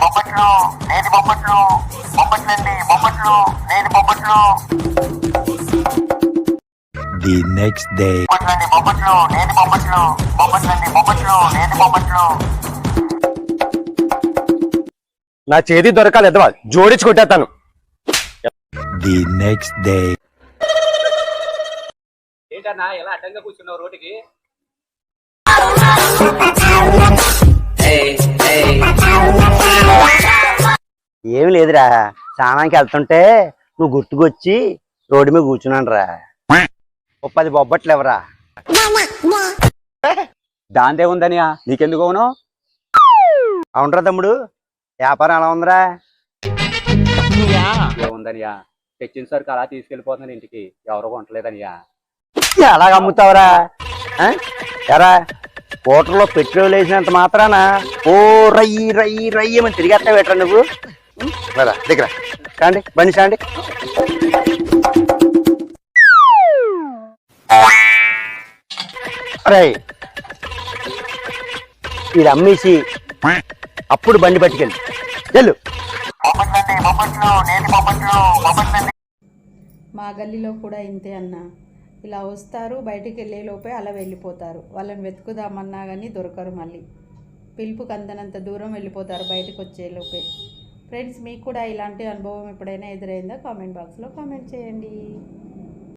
బొబ్బట్లు నేతి బొబ్బట్లు బొబ్బట్లండి బొబ్బట్లు నేతి బొబ్బట్లు. The next day. బొబ్బట్లండి బొబ్బట్లు నేతి బొబ్బట్లు బొబ్బట్లండి బొబ్బట్లు నేతి బొబ్బట్లు. నా చేతి దొరకాలి ఎదవా, జోడించి కొట్టేస్తాను. The next day. ఏంటన్నా ఎలా అడ్డంగా కూర్చున్నావు రోడ్డుకి? ఏమి లేదురా, స్నానానికి వెళ్తుంటే నువ్వు గుర్తుకొచ్చి రోడ్డు మీద కూర్చున్నాను రా. 10 బొబ్బట్లు ఎవరా? దాందే ఉందనియా, నీకెందుకు అవును? అవునరా తమ్ముడు, వ్యాపారం ఎలా ఉందిరా? ఏముందనియా, తెచ్చిన సరికి అలా తీసుకెళ్ళిపోతున్నాను ఇంటికి, ఎవరు కొంటలేదనియా. ఎలాగ అమ్ముతావురా? ఎరా స్కూటర్లో పెట్రోల్ వేసినంత మాత్రాన ఓ రయ్యి రయ్యి రయ్యి అని తిరిగేస్తా పెట్టరా నువ్వు? దగ్గర కాండి, బండి చాండి. అరే ఇది అమ్మేసి అప్పుడు బండి పట్టుకెళ్ళి వెళ్ళు. బొబ్బట్లండి బొబ్బట్లు నేతి బొబ్బట్లు బొబ్బట్లండి. మా గల్లీలో కూడా ఇంతే అన్న. ఇలా వస్తారు, బయటికి వెళ్ళే లోపే అలా వెళ్ళిపోతారు. వాళ్ళని వెతుకుదామన్నా కానీ దొరకరు. మళ్ళీ పిలుపుకి అందనంత దూరం వెళ్ళిపోతారు బయటకు వచ్చే లోపే. ఫ్రెండ్స్, మీకు కూడా ఇలాంటి అనుభవం ఎప్పుడైనా ఎదురైందా? కామెంట్ బాక్స్లో కామెంట్ చేయండి.